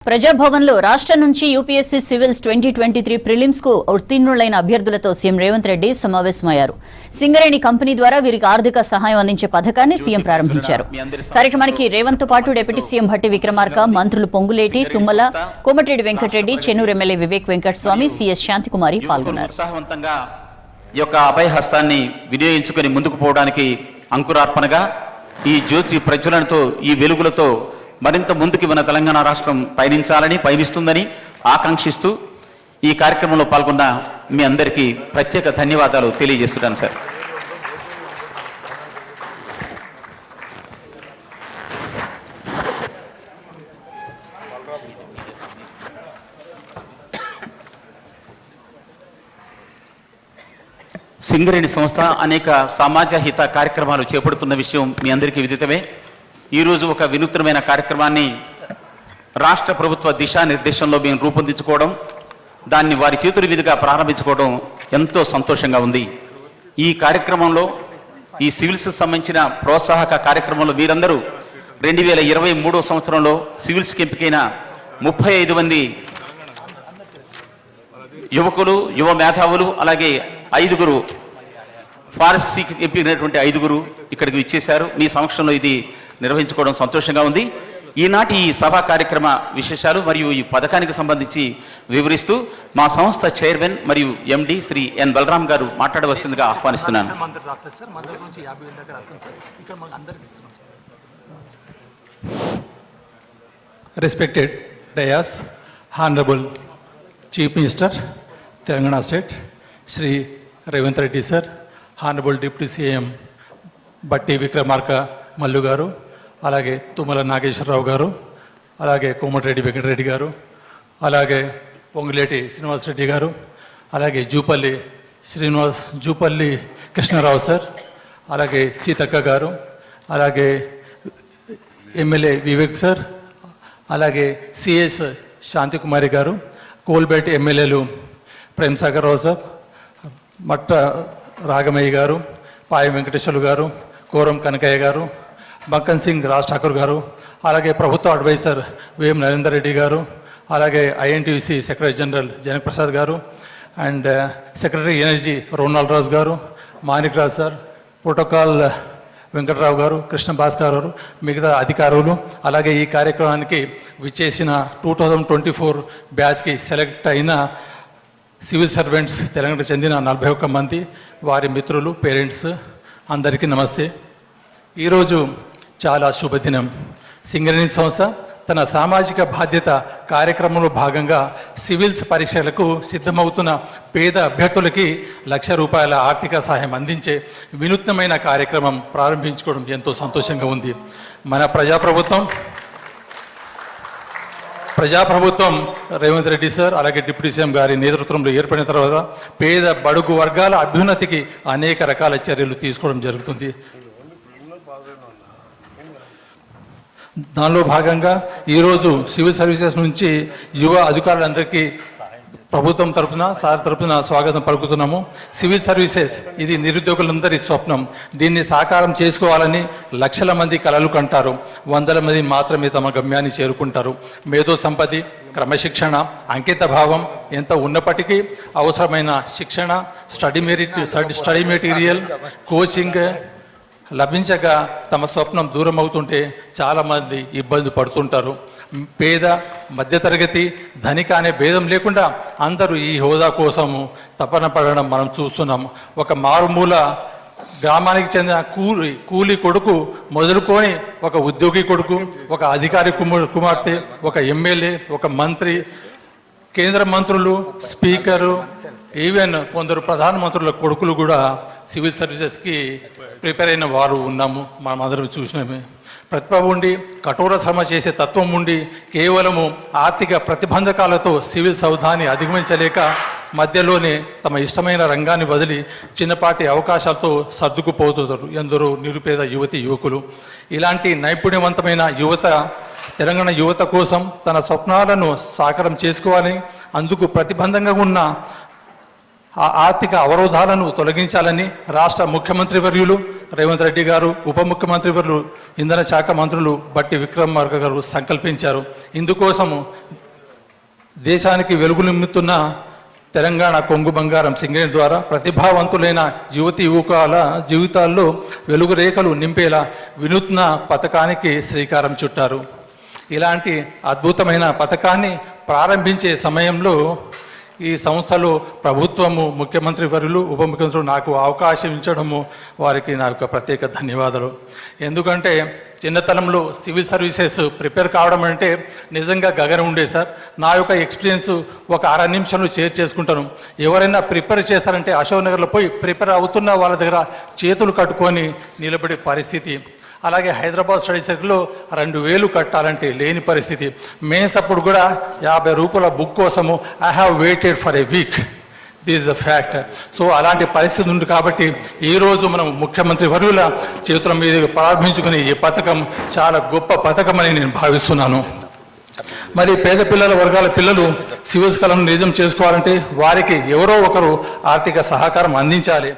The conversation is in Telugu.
ప్రజాభవన్లో రాష్ట్రం నుంచి యూపీఎస్సీ సివిల్స్ 2023 ప్రిలిమ్స్ కు ఉత్తీర్ణులైన అభ్యర్థులతో సీఎం రేవంత్ రెడ్డి సమావేశమయ్యారు. సింగరేణి కంపెనీ ద్వారా వీరికి ఆర్థిక సహాయం అందించే పథకాన్ని సీఎం ప్రారంభించారు. కార్యక్రమానికి రేవంత్ తో పాటు డిప్యూటీ సీఎం భట్టి విక్రమార్క, మంత్రులు పొంగులేటి, తుమ్మల, కోమటిరెడ్డి వెంకటరెడ్డి, చెన్నూరు ఎమ్మెల్యే వివేక్ వెంకటస్వామి, సిఎస్ శాంతికుమారి పాల్గొన్నారు. ఈ యొక్క అభయహస్తాన్ని వినియోగించుకొని ముందుకు పోవడానికి అంకురార్పణగా ఈ జ్యోతి ప్రజ్వలనతో, ఈ వెలుగులతో మరింత ముందుకు మన తెలంగాణ రాష్ట్రం పయనిస్తుందని ఆకాంక్షిస్తూ ఈ కార్యక్రమంలో పాల్గొన్న మీ అందరికీ ప్రత్యేక ధన్యవాదాలు తెలియజేస్తున్నాను సార్. సింగరేణి సంస్థ అనేక సమాజ హిత కార్యక్రమాలు చేపడుతున్న విషయం మీ అందరికీ విదితమే. ఈరోజు ఒక వినూత్నమైన కార్యక్రమాన్ని రాష్ట్ర ప్రభుత్వ దిశానిర్దేశంలో మేము రూపొందించుకోవడం, దాన్ని వారి చేతుల మీదుగా ప్రారంభించుకోవడం ఎంతో సంతోషంగా ఉంది. ఈ కార్యక్రమంలో ఈ సివిల్స్ సంబంధించిన ప్రోత్సాహక కార్యక్రమంలో మీరందరూ 2023 సంవత్సరంలో సివిల్స్కి ఎంపికైన 35 మంది యువకులు, యువ మేధావులు, అలాగే 5 ఫారెస్ట్కి ఎంపికైనటువంటి 5 ఇక్కడికి ఇచ్చేశారు. మీ సమక్షంలో ఇది నిర్వహించుకోవడం సంతోషంగా ఉంది. ఈనాటి ఈ సభా కార్యక్రమ విశేషాలు మరియు ఈ పథకానికి సంబంధించి వివరిస్తూ మా సంస్థ చైర్మన్ మరియు ఎండి శ్రీ ఎన్ బలరాం గారు మాట్లాడవలసిందిగా ఆహ్వానిస్తున్నాను. Respected dias, honourable chief minister Telangana state Shri Revanth Reddy sir, honourable deputy CM Bhatti Vikramarka Mallu గారు, అలాగే తుమ్మల నాగేశ్వరరావు గారు, అలాగే కోమటిరెడ్డి వెంకటరెడ్డి గారు, అలాగే పొంగులేటి శ్రీనివాసరెడ్డి గారు, అలాగే జూపల్లి కృష్ణారావు సార్, అలాగే సీతక్క గారు, అలాగే ఎమ్మెల్యే వివేక్ సార్, అలాగే సిఎస్ శాంతికుమారి గారు, కోల్బేటి ఎమ్మెల్యేలు ప్రేమ్సాగర్ రావు సార్, మట్ట రాగమయ్య గారు, పాయ వెంకటేశ్వర్లు గారు, కోరం కనకయ్య గారు, మక్కన్ సింగ్ రాజ్ ఠాకూర్ గారు, అలాగే ప్రభుత్వ అడ్వైజర్ వేం నరేందర్ రెడ్డి గారు, అలాగే INTUC secretary general Janak Prasad గారు, అండ్ సెక్రటరీ ఎనర్జీ రోనాల్డ్ రాజు గారు, మాణిక్ రాజ్ సార్, ప్రోటోకాల్ వెంకటరావు గారు, కృష్ణ భాస్కర్ గారు, మిగతా అధికారులు, అలాగే ఈ కార్యక్రమానికి విచ్చేసిన 2024 బ్యాచ్కి సెలెక్ట్ అయిన సివిల్ సర్వెంట్స్ తెలంగాణకు చెందిన 41 మంది, వారి మిత్రులు, పేరెంట్స్ అందరికీ నమస్తే. ఈరోజు చాలా శుభదినం. సింగరేణి సంస్థ తన సామాజిక బాధ్యత కార్యక్రమంలో భాగంగా సివిల్స్ పరీక్షలకు సిద్ధమవుతున్న పేద అభ్యర్థులకి ₹1,00,000 ఆర్థిక సహాయం అందించే వినూత్నమైన కార్యక్రమం ప్రారంభించుకోవడం ఎంతో సంతోషంగా ఉంది. మన ప్రజాప్రభుత్వం రేవంత్ రెడ్డి సార్, అలాగే డిప్యూటీ సీఎం గారి నేతృత్వంలో ఏర్పడిన తర్వాత పేద బడుగు వర్గాల అభ్యున్నతికి అనేక రకాల చర్యలు తీసుకోవడం జరుగుతుంది. దానిలో భాగంగా ఈరోజు సివిల్ సర్వీసెస్ నుంచి యువ అధికారులందరికీ ప్రభుత్వం తరఫున, సార్ తరఫున స్వాగతం పలుకుతున్నాము. సివిల్ సర్వీసెస్ ఇది నిరుద్యోగులందరి స్వప్నం. దీన్ని సాకారం చేసుకోవాలని లక్షల మంది కలలు కంటారు. 100 మంది మాత్రమే తమ గమ్యాన్ని చేరుకుంటారు. మేధో సంపత్తి, క్రమశిక్షణ, అంకిత భావం ఎంత ఉన్నప్పటికీ అవసరమైన శిక్షణ, స్టడీ మెటీరియల్, కోచింగ్ లభించక తమ స్వప్నం దూరం అవుతుంటే చాలామంది ఇబ్బంది పడుతుంటారు. పేద, మధ్యతరగతి, ధనిక అనే భేదం లేకుండా అందరూ ఈ హోదా కోసము తపన పడడం మనం చూస్తున్నాము. ఒక మారుమూల గ్రామానికి చెందిన కూలి కొడుకు మొదలుకొని ఒక ఉద్యోగి కొడుకు, ఒక అధికారి కుమార్తె, ఒక ఎమ్మెల్యే, ఒక మంత్రి, కేంద్ర మంత్రులు, స్పీకరు, ఈవెన్ కొందరు ప్రధానమంత్రుల కొడుకులు కూడా సివిల్ సర్వీసెస్కి ప్రిపేర్ అయిన వారు ఉన్నాము. మనం అందరం చూసినామే. ప్రతిభ ఉండి, కఠోర శ్రమ చేసే తత్వం ఉండి, కేవలము ఆర్థిక ప్రతిబంధకాలతో సివిల్ సౌధాన్ని అధిగమించలేక మధ్యలోనే తమ ఇష్టమైన రంగాన్ని వదిలి చిన్నపాటి అవకాశాలతో సర్దుకుపోతున్నారు ఎందరో నిరుపేద యువకులు. ఇలాంటి నైపుణ్యవంతమైన తెలంగాణ యువత కోసం తన స్వప్నాలను సాకారం చేసుకోవాలని, అందుకు ప్రతిబంధంగా ఉన్న ఆ ఆర్థిక అవరోధాలను తొలగించాలని రాష్ట్ర ముఖ్యమంత్రి వర్యులు రేవంత్ రెడ్డి గారు, ఉప ముఖ్యమంత్రి వర్యులు ఇంధన శాఖ మంత్రులు బట్టి విక్రమార్క గారు సంకల్పించారు. ఇందుకోసము దేశానికి వెలుగు నింపుతున్న తెలంగాణ కొంగు బంగారం సింగరేణి ద్వారా ప్రతిభావంతులైన యువతి యువకుల జీవితాల్లో వెలుగు రేఖలు నింపేలా వినూత్న పథకానికి శ్రీకారం చుట్టారు. ఇలాంటి అద్భుతమైన పథకాన్ని ప్రారంభించే సమయంలో ఈ సంస్థలో ప్రభుత్వము, ముఖ్యమంత్రి వర్యులు, ఉప ముఖ్యమంత్రులు నాకు అవకాశం ఇచ్చడము వారికి నా యొక్క ప్రత్యేక ధన్యవాదాలు. ఎందుకంటే చిన్నతనంలో సివిల్ సర్వీసెస్ ప్రిపేర్ కావడం అంటే నిజంగా గగనం ఉండే సార్. నా యొక్క ఎక్స్పీరియన్స్ ఒక 6 నిమిషంలో షేర్ చేసుకుంటాను. ఎవరైనా ప్రిపేర్ చేస్తారంటే అశోక్ నగర్లో పోయి ప్రిపేర్ అవుతున్న వాళ్ళ దగ్గర చేతులు కట్టుకొని నిలబడే పరిస్థితి. అలాగే హైదరాబాద్ స్టడీ సర్కిల్లో 2000 కట్టాలంటే లేని పరిస్థితి. మెయిన్స్ అప్పుడు కూడా 50 రూపాయల బుక్ కోసము I have waited for a week. This is the fact. So అలాంటి పరిస్థితి ఉంది కాబట్టి ఈరోజు మనం ముఖ్యమంత్రి వర్యుల చేతుల మీద ప్రారంభించుకునే ఈ పథకం చాలా గొప్ప పథకం అని నేను భావిస్తున్నాను. మరి పేద పిల్లల వర్గాల పిల్లలు సివిల్స్ కళను నిజం చేసుకోవాలంటే వారికి ఎవరో ఒకరు ఆర్థిక సహకారం అందించాలి.